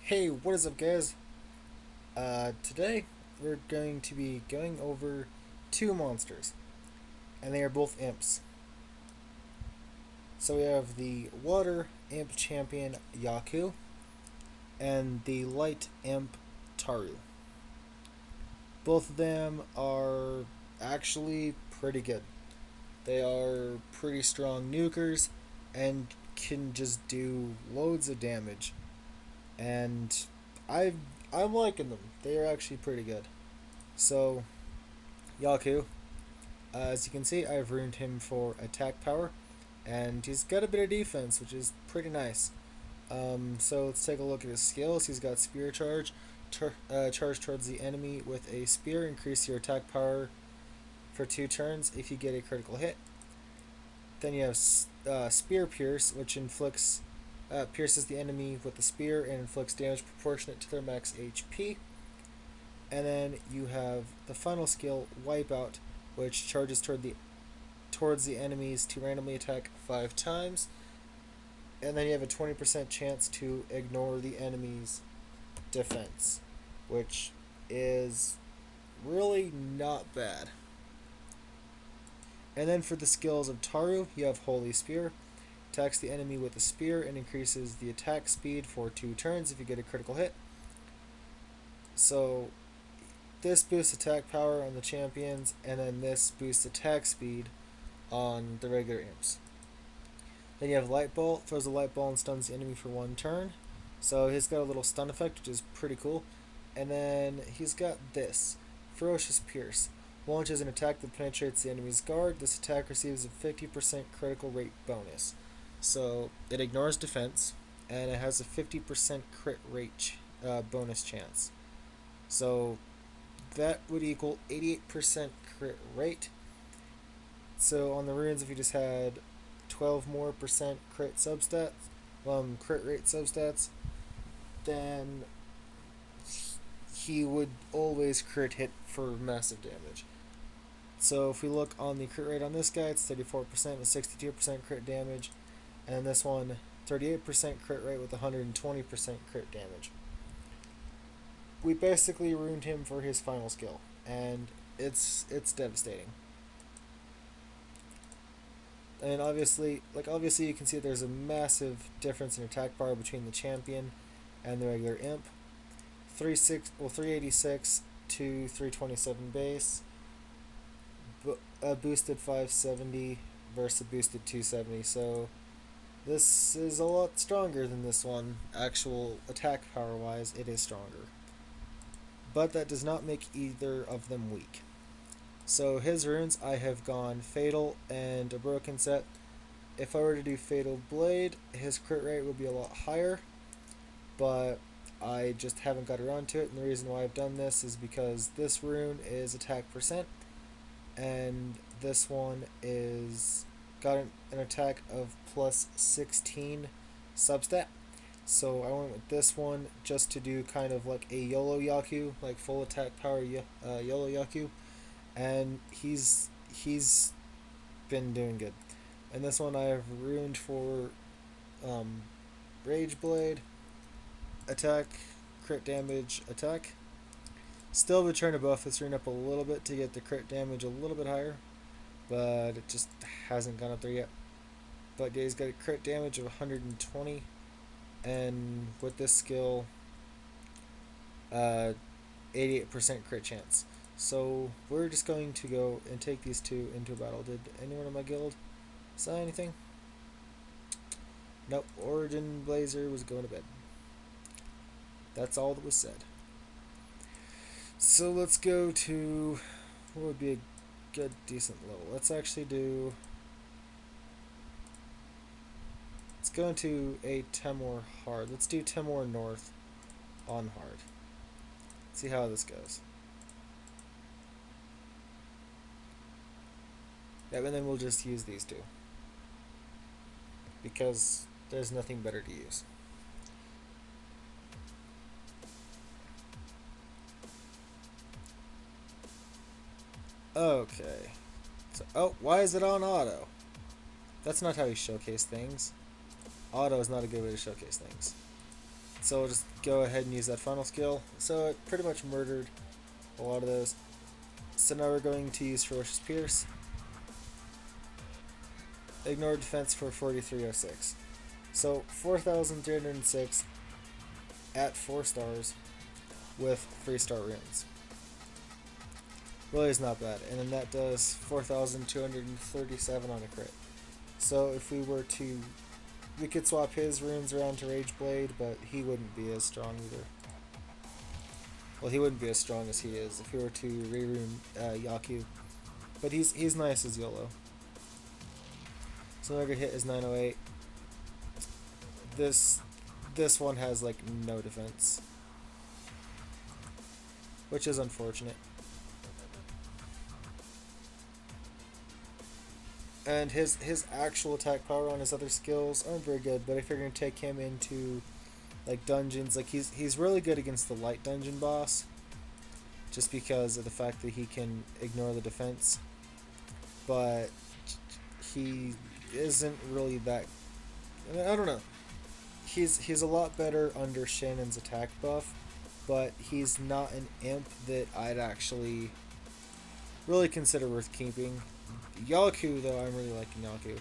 Hey, what is up, guys? Today we're going to be going over two monsters, and they are both imps. So we have the water imp champion Yaku and the light imp Taru. Both of them are actually pretty good. They are pretty strong nukers and can just do loads of damage. And I I'm liking them. They are actually pretty good. So Yaku, as you can see, I've ruined him for attack power, and he's got a bit of defense, which is pretty nice. So let's take a look at his skills. He's got spear charge, charge towards the enemy with a spear, increase your attack power for 2 turns if you get a critical hit. Then you have spear pierce, which inflicts pierces the enemy with the spear and inflicts damage proportionate to their max HP. And then you have the final skill, Wipeout, which charges towards the enemies to randomly attack 5 times. And then you have a 20% chance to ignore the enemy's defense, which is really not bad. And then for the skills of Taru, you have Holy Spear. Attacks the enemy with a spear and increases the attack speed for 2 turns if you get a critical hit. So this boosts attack power on the champions, and then this boosts attack speed on the regular imps. Then you have Light Ball, throws a light ball and stuns the enemy for 1 turn. So he's got a little stun effect, which is pretty cool. And then he's got this, Ferocious Pierce. Launches an attack that penetrates the enemy's guard. This attack receives a 50% critical rate bonus. So it ignores defense, and it has a 50% crit rate bonus chance. So that would equal 88% crit rate. So on the runes, if you just had 12 more percent crit substats, crit rate substats, then he would always crit hit for massive damage. So if we look on the crit rate on this guy, it's 34% with 62% crit damage, and this one 38% crit rate with 120% crit damage. We basically ruined him for his final skill, and it's devastating. And obviously you can see there's a massive difference in attack power between the champion and the regular imp. 386 to 327 base, a boosted 570 versus a boosted 270. So this is a lot stronger than this one. Actual attack power wise, it is stronger. But that does not make either of them weak. So his runes, I have gone Fatal and a Broken Set. If I were to do Fatal Blade, his crit rate would be a lot higher, but I just haven't got around to it, and the reason why I've done this is because this rune is attack percent, and this one is got an attack of plus 16 substat. So I went with this one just to do kind of like a YOLO Yaku, like full attack power YOLO Yaku, and he's been doing good. And this one I have ruined for Rage Blade, attack, crit damage, attack. Still been trying to buff this rune up a little bit to get the crit damage a little bit higher, but it just hasn't gone up there yet. But yeah, he's got a crit damage of 120, and with this skill, 88% crit chance. So we're just going to go and take these two into a battle. Did anyone in my guild say anything? Nope. Origin Blazer was going to bed. That's all that was said. So let's go to what would be a good, decent level. Let's actually do. Let's go into a Temor hard. Let's do Temor North on hard. See how this goes. Yeah, and then we'll just use these two because there's nothing better to use. Okay. So, oh, why is it on auto? That's not how you showcase things. Auto is not a good way to showcase things. So we'll just go ahead and use that final skill. So it pretty much murdered a lot of those. So now we're going to use Ferocious Pierce. Ignore defense for 4306. So 4,306 at 4 stars with 3-star runes. Really is not bad. And then that does 4,237 on a crit. So if we were to... We could swap his runes around to Rage Blade, but he wouldn't be as strong either. Well, he wouldn't be as strong as he is if we were to re-rune Yaku. But he's nice as YOLO. So another hit is 908. This one has like no defense, which is unfortunate. And his actual attack power on his other skills aren't very good, but if you're gonna take him into like dungeons, like he's really good against the light dungeon boss, just because of the fact that he can ignore the defense. But he isn't really that. I don't know. He's a lot better under Shannon's attack buff, but he's not an imp that I'd actually really consider worth keeping. Yaku, though, I'm really liking Yaku.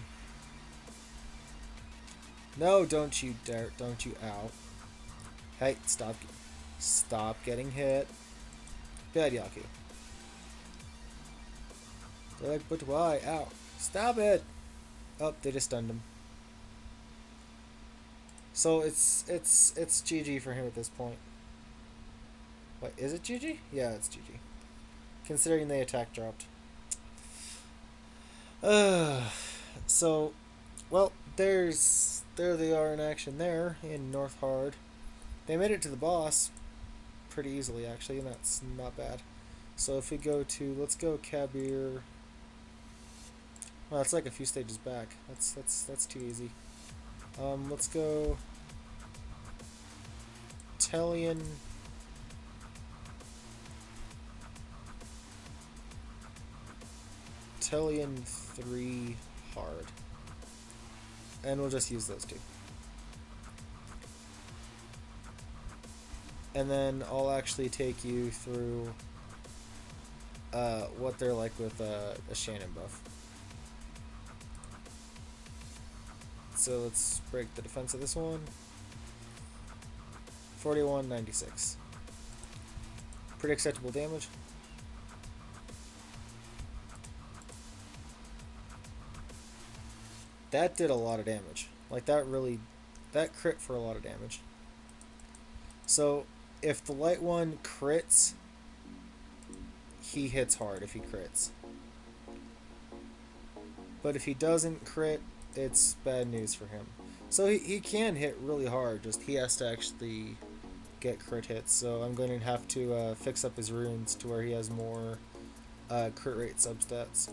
No, don't you dare, don't you, ow. Hey, stop getting hit. Bad Yaku. They're like, but why? Ow. Stop it! Oh, they just stunned him. So it's GG for him at this point. What, is it GG? Yeah, it's GG. Considering the attack dropped. So, well, there they are in action there in North Hard. They made it to the boss pretty easily, actually, and that's not bad. So if we go to, let's go Kabir. Well, it's like a few stages back. That's too easy. Let's go Telian. Telian 3 hard. And we'll just use those two. And then I'll actually take you through what they're like with a Shannon buff. So let's break the defense of this one. 4196. Pretty acceptable damage. That did a lot of damage. Like that crit for a lot of damage. So if the light one crits, he hits hard if he crits. But if he doesn't crit, it's bad news for him. So he can hit really hard, just he has to actually get crit hits. So I'm going to have to fix up his runes to where he has more crit rate substats.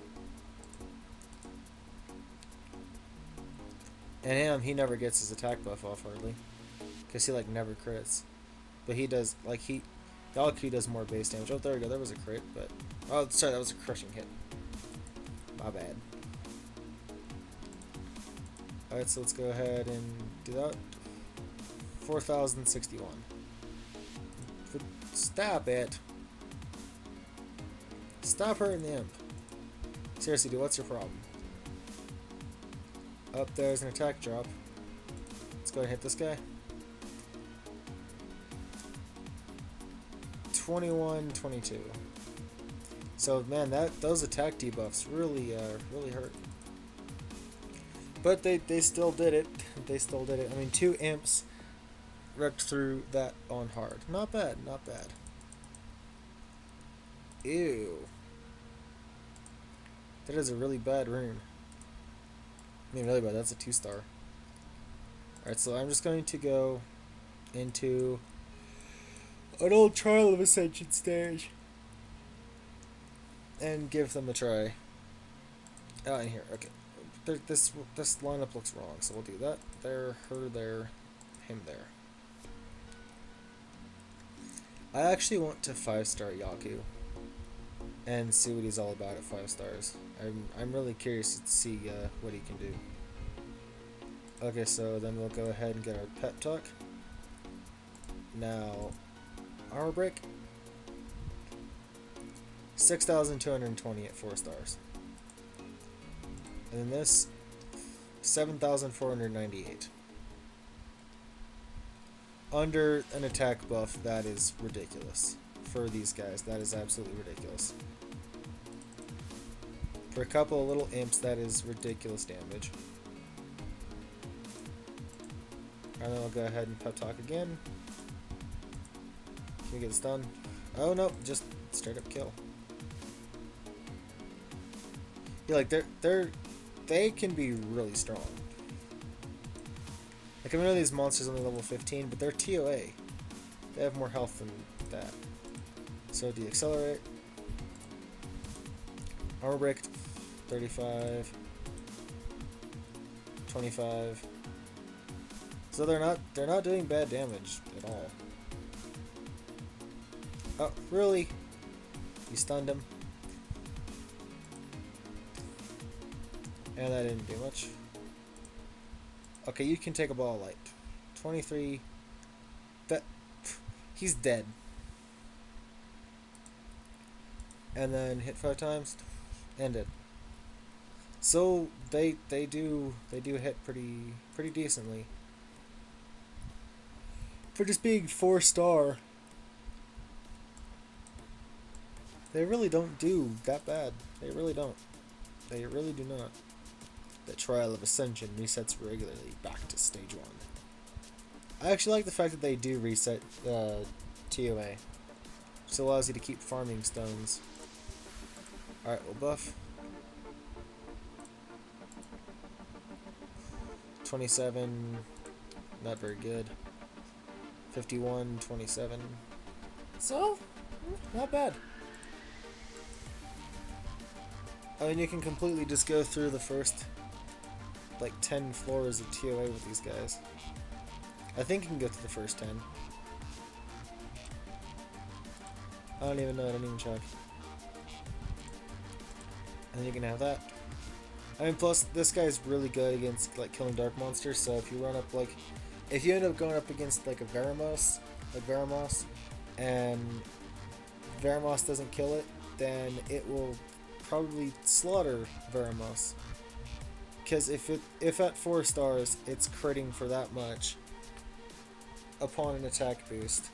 And him, he never gets his attack buff off hardly, because he like never crits. But he does, like Yaku does more base damage. Oh, there we go, there was a crit, but... Oh, sorry, that was a crushing hit. My bad. Alright, so let's go ahead and do that. 4,061. Stop it! Stop hurting the imp. Seriously, dude, what's your problem? Up there's an attack drop. Let's go ahead and hit this guy. 21-22. So man, those attack debuffs really hurt. But they still did it. They still did it. I mean, 2 imps wrecked through that on hard. Not bad, not bad. Ew. That is a really bad rune. I mean, really bad. That's a 2-star. Alright, so I'm just going to go into an old Trial of Ascension stage and give them a try. Oh, in here. Okay. This lineup looks wrong, so we'll do that. There, her there, him there. I actually want to 5-star Yaku and see what he's all about at 5 stars. I'm really curious to see what he can do. Okay, so then we'll go ahead and get our pep talk. Now, armor break. 6,220 at 4 stars. And then this, 7,498. Under an attack buff, that is ridiculous. For these guys, that is absolutely ridiculous. For a couple of little imps, that is ridiculous damage. And then I'll go ahead and pep talk again. Can we get this done? Oh no, just straight up kill. Yeah, like they can be really strong. Like I know these monsters only level 15, but they're TOA. They have more health than that. So deaccelerate. Armor break 35. 25. So they're not doing bad damage at all. Oh, really? You stunned him. And that didn't do much. Okay, you can take a ball of light. 23. That he's dead. And then hit 5 times. End it. So they do hit pretty decently. For just being 4-star. They really don't do that bad. They really don't. They really do not. The Trial of Ascension resets regularly back to stage 1. I actually like the fact that they do reset TOA. Which allows you to keep farming stones. Alright, we'll buff. 27, not very good. 51, 27. So, not bad. I mean, you can completely just go through the first, like, 10 floors of TOA with these guys. I think you can go through the first 10. I don't even know, I didn't even check. And then you can have that. I mean, plus, this guy's really good against, like, killing dark monsters, so if you run up, like, if you end up going up against, like, a Veramos, and Veramos doesn't kill it, then it will probably slaughter Veramos. Because if at 4 stars, it's critting for that much upon an attack boost.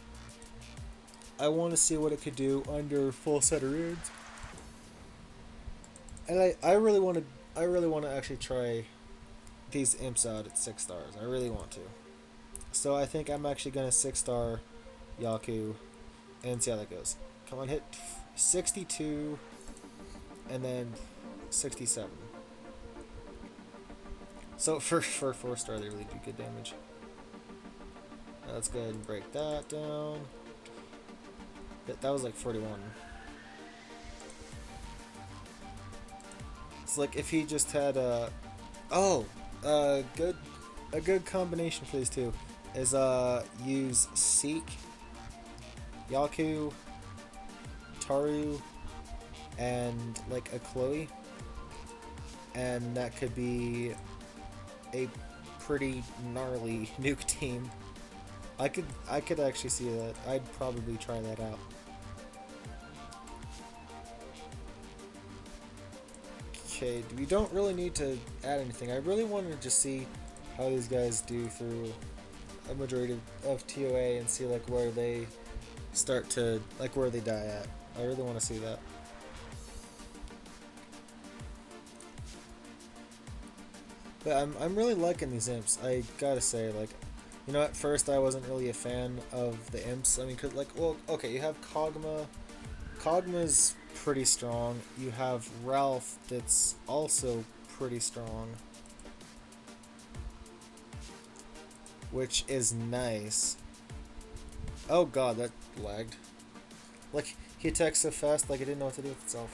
I want to see what it could do under full set of runes. And I really want to actually try these imps out at 6 stars. I really want to. So I think I'm actually gonna 6-star Yaku and see how that goes. Come on, hit 62 and then 67. So for 4-star, they really do good damage. Now let's go ahead and break that down. That was like 41. It's like if he just had a good combination for these two is use Seek, Yaku, Taru, and like a Chloe, and that could be a pretty gnarly nuke team. I could actually see that. I'd probably try that out. Okay, we don't really need to add anything. I really wanted to just see how these guys do through a majority of TOA and see like where they start to, like where they die at. I really want to see that. But I'm really liking these imps. I gotta say, like, you know, at first I wasn't really a fan of the imps. I mean, cause like, well, okay, you have Kog'Maw. Kog'Maw's pretty strong. You have Ralph that's also pretty strong, which is nice. Oh god, that lagged. Like, he attacks so fast, like it didn't know what to do with itself.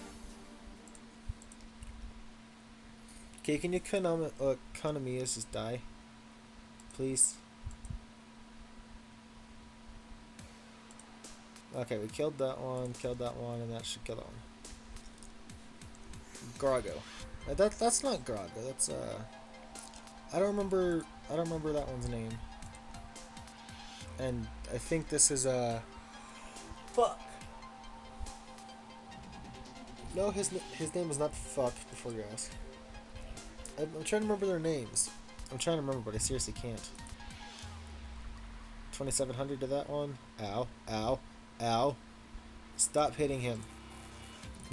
Okay, can you Konamias just die? Please? Okay, we killed that one, and that should kill that one. Grago. That's not Grago, that's I don't remember that one's name. And I think this is a... Fuck. No, his name is not Fuck, before you ask. I'm trying to remember their names. I'm trying to remember, but I seriously can't. 2700 to that one. Ow, ow, ow. Stop hitting him.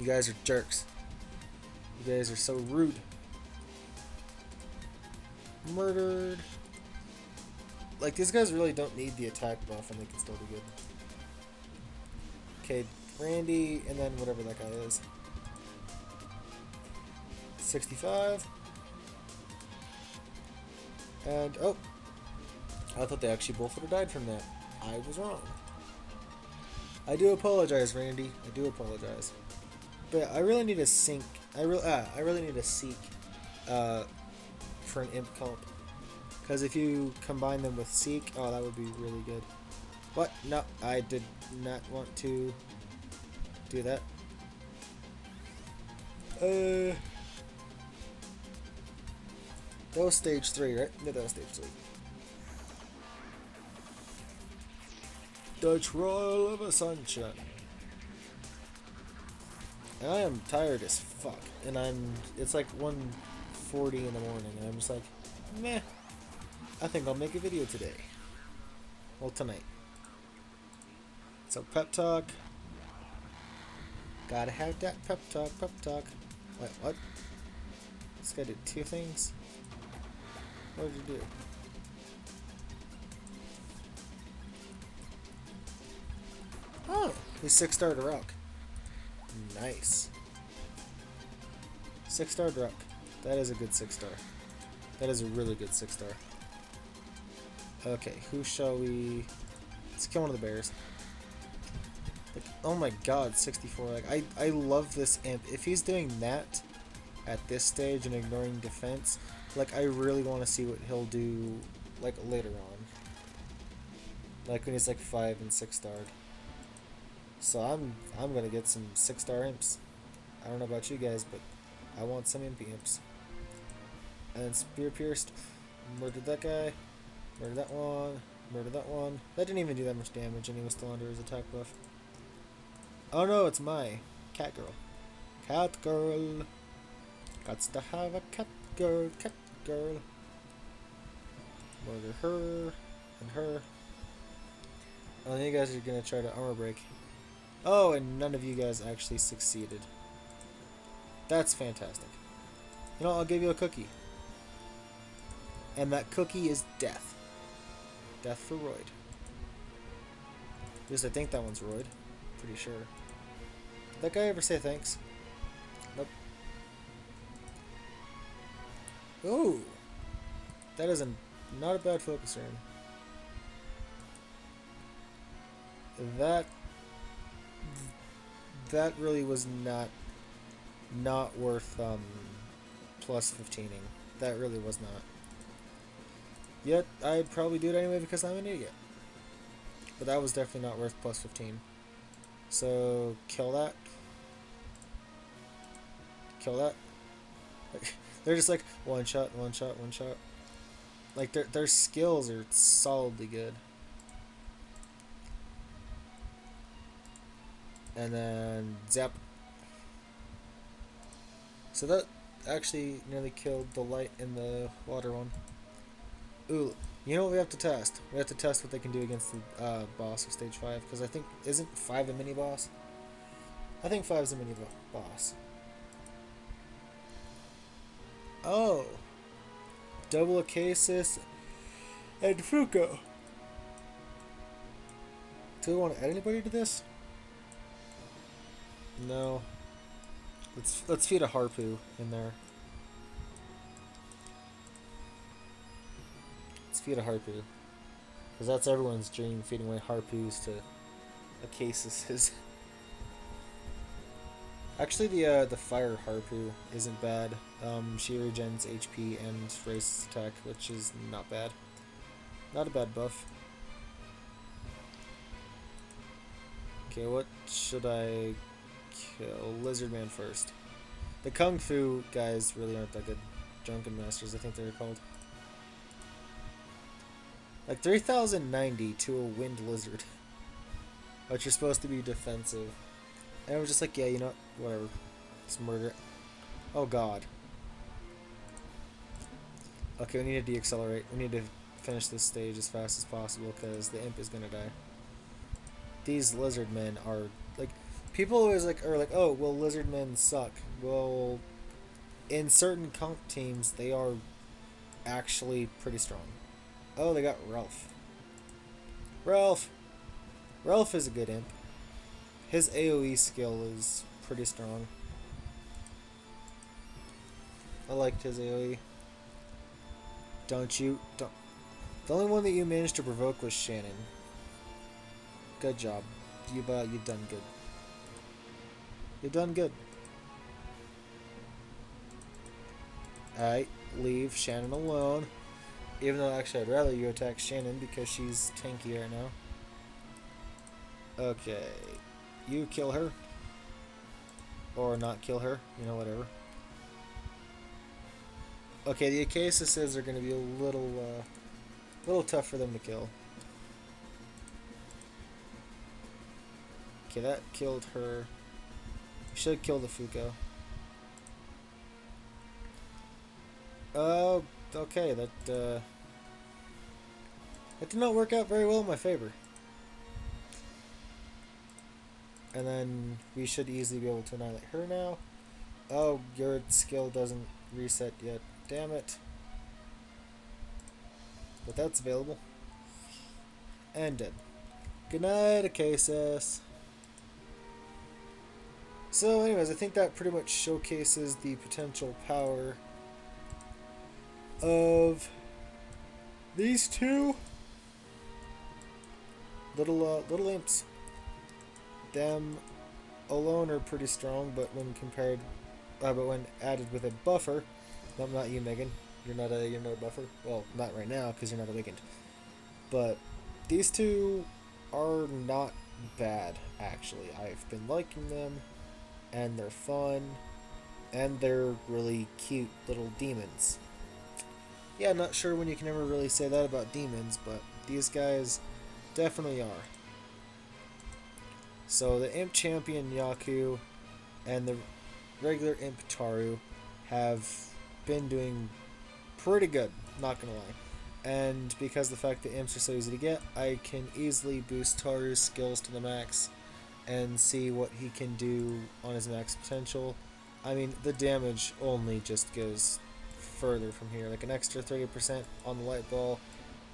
You guys are jerks. You guys are so rude. Murdered. Like, these guys really don't need the attack buff and they can still do good. Okay, Randy, and then whatever that guy is. 65. And, oh. I thought they actually both would have died from that. I was wrong. I do apologize, Randy. I do apologize. But I really need a sync. I really need a seek for an imp comp. Because if you combine them with seek, oh, that would be really good. What? No, I did not want to do that. That was stage 3, right? No, that was stage 3. The Trial of a Sunshine. And I am tired as fuck. And it's like 1:40 in the morning. And I'm just like, meh. I think I'll make a video today. Well, tonight. So, pep talk. Gotta have that pep talk, pep talk. Wait, what? This guy did 2 things? What did he do? Oh, he 6-starred a rock. Nice. 6-starred rock. That is a good 6-star. That is a really good 6-star. Okay, who shall we... Let's kill one of the bears. Like, oh my god, 64. Like, I love this imp. If he's doing that at this stage and ignoring defense, like, I really want to see what he'll do, like, later on. Like, when he's, like, 5 and 6-starred. So I'm gonna get some 6-star imps. I don't know about you guys, but I want some impy imps. And spear pierced. Murdered that guy. Murdered that one. Murdered that one. That didn't even do that much damage, and he was still under his attack buff. Oh no, it's my cat girl. Cat girl. Gots to have a cat girl. Cat girl. Murder her and her. Oh, you guys are gonna try to armor break. Oh, and none of you guys actually succeeded. That's fantastic. You know, I'll give you a cookie. And that cookie is death. Death for Royd. At least I think that one's Royd. Pretty sure. Did that guy ever say thanks? Nope. Ooh! That is not a bad focus rune. That really was not worth plus 15ing. That really was not. Yet I'd probably do it anyway because I'm an idiot. But that was definitely not worth plus 15. So kill that. Kill that. They're just like one shot, one shot, one shot. Like their skills are solidly good. And then zap. So that actually nearly killed the light and the water one. Ooh, you know what we have to test? We have to test what they can do against the boss of stage 5. Because I think, isn't 5 a mini boss? I think 5 is a mini boss. Oh. Double Acasis and Fuko. Do we want to add anybody to this? No. Let's feed a Harpoo in there. Let's feed a Harpoo. Because that's everyone's dream, feeding away Harpoos to Acasis. Actually, the Fire Harpoo isn't bad. She regens HP and race attack, which is not bad. Not a bad buff. Okay, what should I kill? Lizardman first. The Kung Fu guys really aren't that good. Drunken Masters, I think they're called. Like 3090 to a wind lizard, but you're supposed to be defensive. And I was just like, yeah, you know, whatever. Let's murder it. Oh god. Okay, we need to deaccelerate. We need to finish this stage as fast as possible because the imp is gonna die. These lizard men are like, people always like are like, oh well, lizard men suck. Well, in certain comp teams, they are actually pretty strong. Oh, they got Ralph. Ralph. Ralph is a good imp. His AoE skill is pretty strong. I liked his AoE. Don't you? Don't. The only one that you managed to provoke was Shannon. Good job. You've done good. You've done good. Alright, leave Shannon alone. Even though actually I'd rather you attack Shannon because she's tanky right now. Okay. You kill her. Or not kill her. You know, whatever. Okay, the Acacises are going to be a little tough for them to kill. Okay, that killed her. Should kill the Fuko. Oh, okay, that did not work out very well in my favor. And then we should easily be able to annihilate her now. Oh, your skill doesn't reset yet. Damn it. But that's available. And dead. Good night, Acasis. So anyways, I think that pretty much showcases the potential power of these two little imps. Them alone are pretty strong, but when compared, but when added with a buffer, no, not you, Megan. You're not a buffer. Well, not right now because you're not awakened. But these two are not bad actually. I've been liking them, and they're fun, and they're really cute little demons. Yeah, not sure when you can ever really say that about demons, but these guys definitely are. So the Imp Champion Yaku and the regular Imp Taru have been doing pretty good, not gonna lie. And because the fact that imps are so easy to get, I can easily boost Taru's skills to the max and see what he can do on his max potential. I mean, the damage only just goes further from here, like an extra 30% on the Light Ball,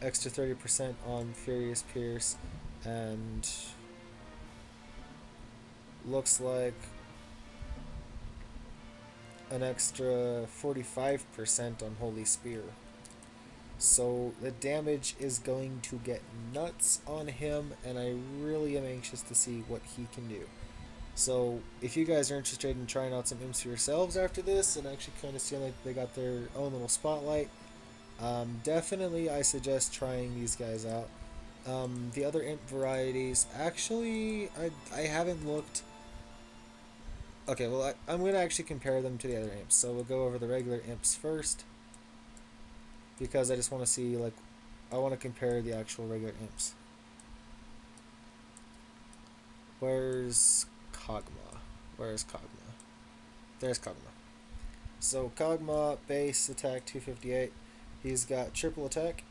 extra 30% on Furious Pierce, and looks like an extra 45% on Holy Spear. So the damage is going to get nuts on him, and I really am anxious to see what he can do. So if you guys are interested in trying out some imps for yourselves after this, and actually kind of seeing like they got their own little spotlight, definitely I suggest trying these guys out. The other imp varieties, actually, I haven't looked. Okay, well, I'm going to actually compare them to the other imps. So we'll go over the regular imps first, because I just want to see, like, I want to compare the actual regular imps. Where's Kog'Maw? Where's Kog'Maw? There's Kog'Maw. So Kog'Maw, base attack 258. He's got triple attack,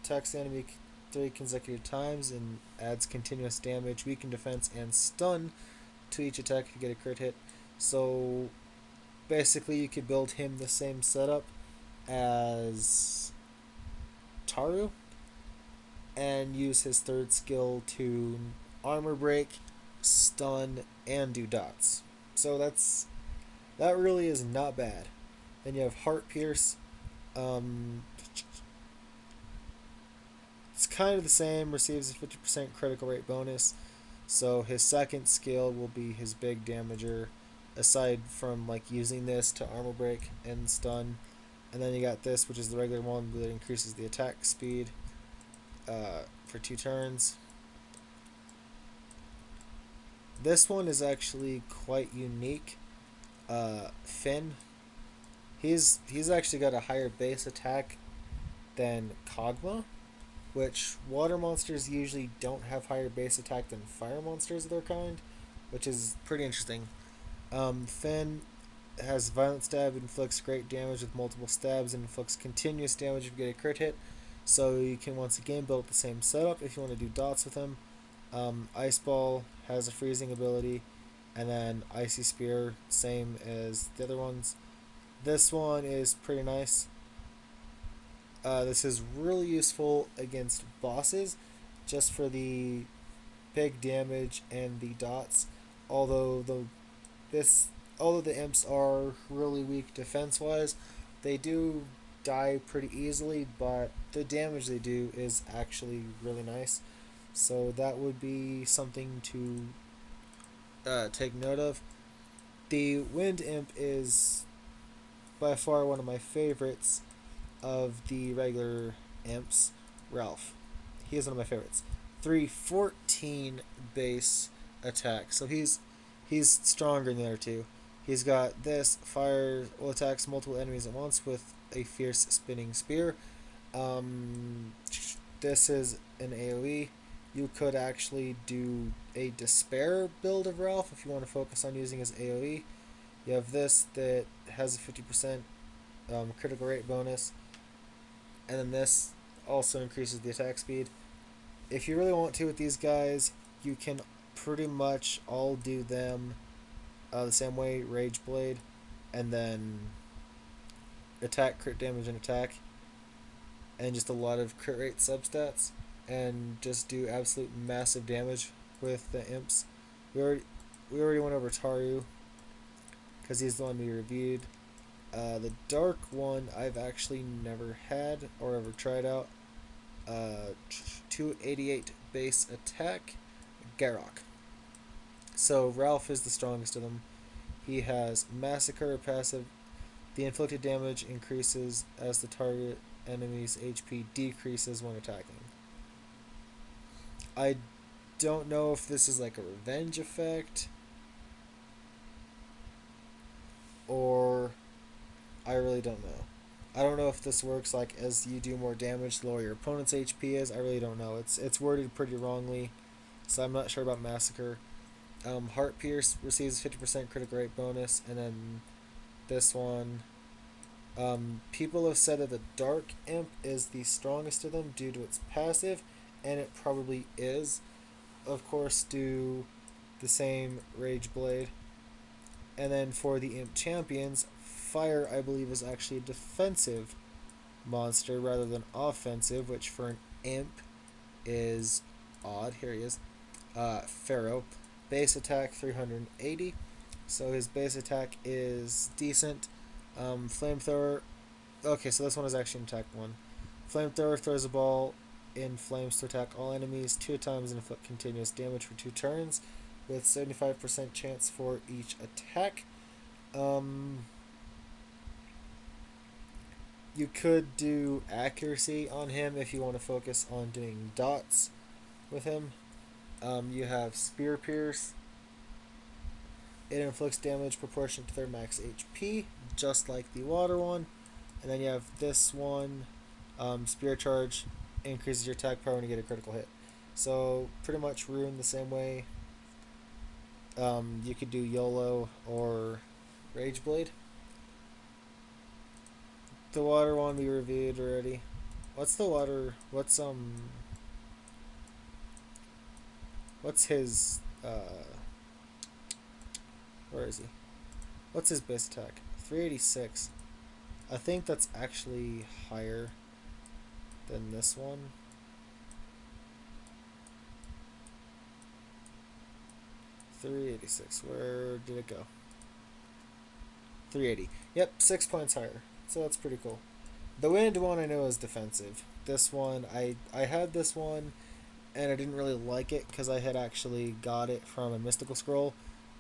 attacks the enemy 3 consecutive times, and adds continuous damage, weaken defense, and stun to each attack if you get a crit hit. So basically you could build him the same setup as Taru and use his third skill to armor break, stun, and do dots. So that really is not bad. Then you have Heart Pierce. It's kind of the same, receives a 50% critical rate bonus. So his second skill will be his big damager, aside from like using this to armor break and stun. And then you got this, which is the regular one that increases the attack speed for 2 turns. This one is actually quite unique. Finn. He's actually got a higher base attack than Kog'Maw, which water monsters usually don't have higher base attack than fire monsters of their kind, which is pretty interesting. Finn has violent stab, inflicts great damage with multiple stabs, and inflicts continuous damage if you get a crit hit. So you can once again build the same setup if you want to do dots with him. Ice Ball has a freezing ability, and then Icy Spear, same as the other ones. This one is pretty nice. This is really useful against bosses, just for the big damage and the dots. Although the this although the imps are really weak defense wise, they do die pretty easily, but the damage they do is actually really nice. So that would be something to take note of. The wind imp is by far one of my favorites of the regular imps. Ralph. He is one of my favorites. 314 base attack. So he's stronger than the other two. He's got this fire will attacks multiple enemies at once with a fierce spinning spear. Um, this is an AoE. You could actually do a despair build of Ralph if you want to focus on using his AoE. You have this that has a 50% critical rate bonus, and then this also increases the attack speed. If you really want to with these guys, you can pretty much all do them the same way, Rage Blade, and then attack, crit damage, and attack, and just a lot of crit rate substats, and just do absolute massive damage with the imps. We already went over Taru, because he's the one we reviewed. The dark one I've actually never had or ever tried out. 288 base attack, Garrock. So Ralph is the strongest of them. He has Massacre passive. The inflicted damage increases as the target enemy's HP decreases when attacking. I don't know if this is like a revenge effect, or I really don't know. I don't know if this works like as you do more damage, the lower your opponent's HP is. I really don't know. It's worded pretty wrongly, so I'm not sure about Massacre. Heart Pierce receives 50% critical rate bonus, and then this one. People have said that the Dark Imp is the strongest of them due to its passive, and it probably is. Of course, do the same Rage Blade. And then for the Imp Champions, Fire, I believe, is actually a defensive monster rather than offensive, which for an Imp is odd. Here he is. Pharaoh. Base attack 380. So his base attack is decent. Flamethrower. Okay, so this one is actually an attack one. Flamethrower throws a ball in flames to attack all enemies 2 times and inflict continuous damage for 2 turns, with 75% chance for each attack. You could do accuracy on him if you want to focus on doing dots with him. You have Spear Pierce. It inflicts damage proportionate to their max HP, just like the water one. And then you have this one, Spear Charge, increases your attack power when you get a critical hit. So pretty much Rune the same way. You could do YOLO or Rage Blade. The water one we reviewed already. What's the water? What's his where is he? What's his base attack? 386. I think that's actually higher than this one. $386. Where did it go? 380. Yep, 6 points higher. So that's pretty cool. The wind one I know is defensive. This one, I had this one, and I didn't really like it because I had actually got it from a mystical scroll,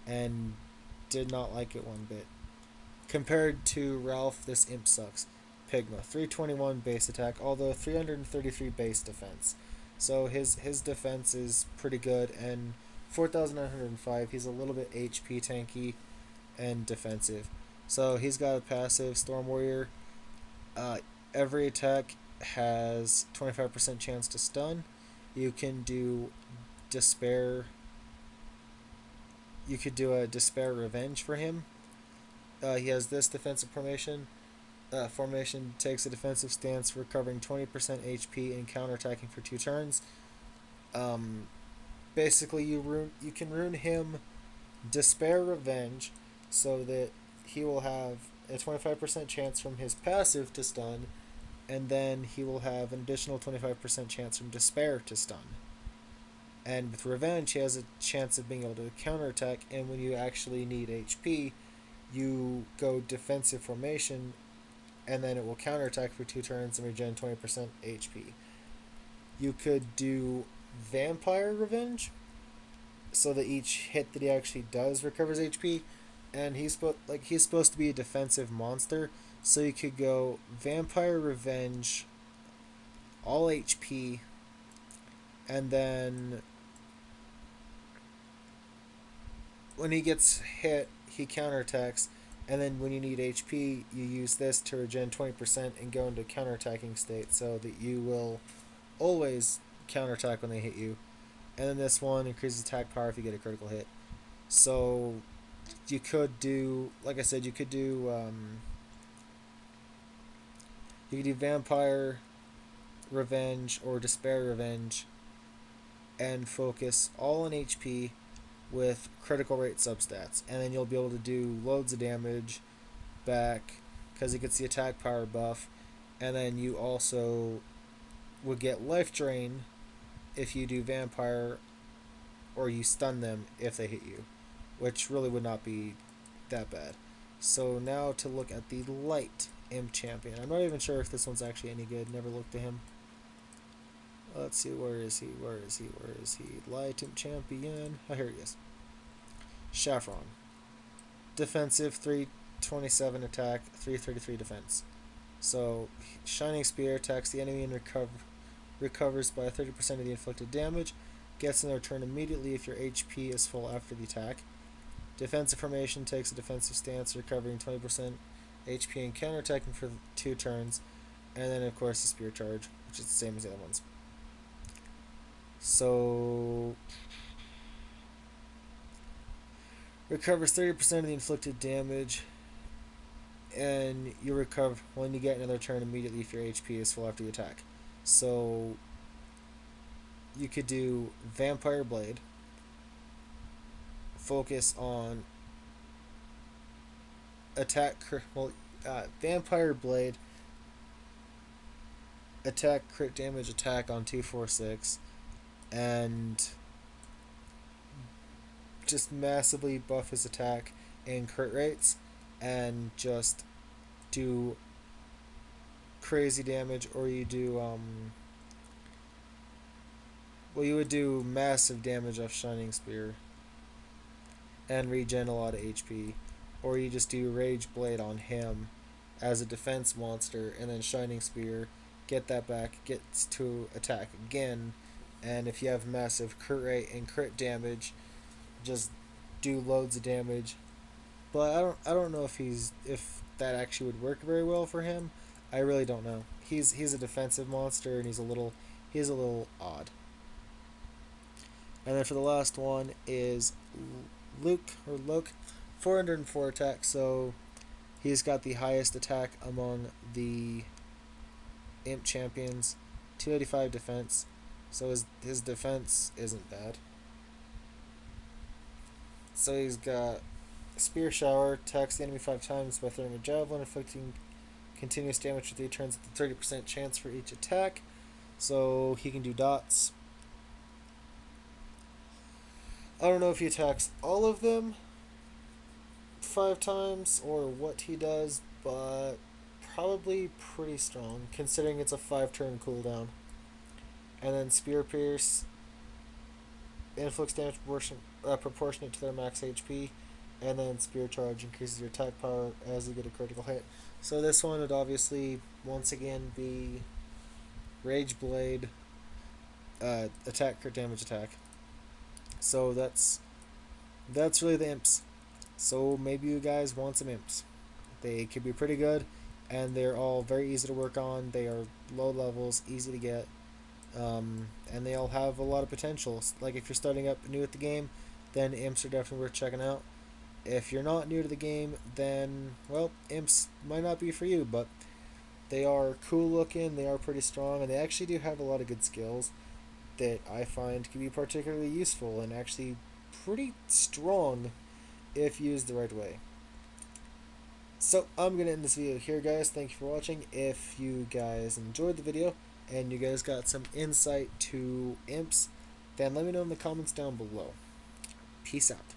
and did not like it one bit. Compared to Ralph, this imp sucks. Pigma, 321 base attack, although 333 base defense. So his defense is pretty good, and 4,905, he's a little bit HP tanky and defensive. So he's got a passive, Storm Warrior. Every attack has 25% chance to stun. You can do despair. You could do a despair revenge for him. He has this defensive formation. Formation takes a defensive stance, recovering 20% HP and counterattacking for 2 turns. Um, Basically, you can rune him despair revenge, so that he will have a 25% chance from his passive to stun, and then he will have an additional 25% chance from despair to stun. And with revenge, he has a chance of being able to counterattack, and when you actually need HP, you go defensive formation, and then it will counterattack for 2 turns and regen 20% HP. You could do Vampire Revenge, so that each hit that he actually does recovers HP, and he's supposed to be a defensive monster, so you could go Vampire Revenge, all HP, and then when he gets hit, he counterattacks, and then when you need HP, you use this to regen 20% and go into counterattacking state, so that you will always counterattack when they hit you. And then this one increases attack power if you get a critical hit. So you could do, like I said, you could do Vampire Revenge or Despair Revenge, and focus all on HP with critical rate substats, and then you'll be able to do loads of damage back because it gets the attack power buff, and then you also would get life drain if you do vampire, or you stun them if they hit you, which really would not be that bad. So now to look at the light imp champion. I'm not even sure if this one's actually any good. Never looked at him. Let's see, where is he? Light imp champion. Oh, here he is. Saffron. Defensive, 327 attack, 333 defense. So, Shining Spear attacks the enemy and recovers by 30% of the inflicted damage. Gets in their turn immediately if your HP is full after the attack. Defensive formation takes a defensive stance, recovering 20% HP and counterattacking for 2 turns. And then, of course, the Spear Charge, which is the same as the other ones. So, recovers 30% of the inflicted damage, and you recover when you get another turn immediately if your HP is full after the attack. So, you could do Vampire Blade, focus on Vampire Blade, attack crit damage attack on 246, and just massively buff his attack and crit rates, and just do crazy damage. Or you do you would do massive damage off Shining Spear and regen a lot of HP. Or you just do Rage Blade on him as a defense monster, and then Shining Spear, get that back, gets to attack again, and if you have massive crit rate and crit damage, just do loads of damage. But I don't know if that actually would work very well for him. I really don't know. He's a defensive monster, and he's a little odd. And then for the last one is Luke, 404 attack. So he's got the highest attack among the imp champions, 285 defense. So his defense isn't bad. So he's got Spear Shower, attacks the enemy 5 times by throwing a javelin, inflicting continuous damage for 3 turns with a 30% chance for each attack. So he can do dots. I don't know if he attacks all of them 5 times or what he does, but probably pretty strong considering it's a 5-turn cooldown. And then Spear Pierce inflicts damage proportionate to their max HP, and then Spear Charge increases your attack power as you get a critical hit. So this one would obviously once again be Rage Blade, attack, crit damage, attack. So that's really the imps. So maybe you guys want some imps. They could be pretty good, and they're all very easy to work on. They are low levels, easy to get, and they all have a lot of potential. Like if you're starting up new at the game, then imps are definitely worth checking out. If you're not new to the game, then well, imps might not be for you, but they are cool looking, they are pretty strong, and they actually do have a lot of good skills that I find can be particularly useful and actually pretty strong if used the right way. So I'm going to end this video here, guys. Thank you for watching. If you guys enjoyed the video and you guys got some insight to imps, then let me know in the comments down below. Peace out.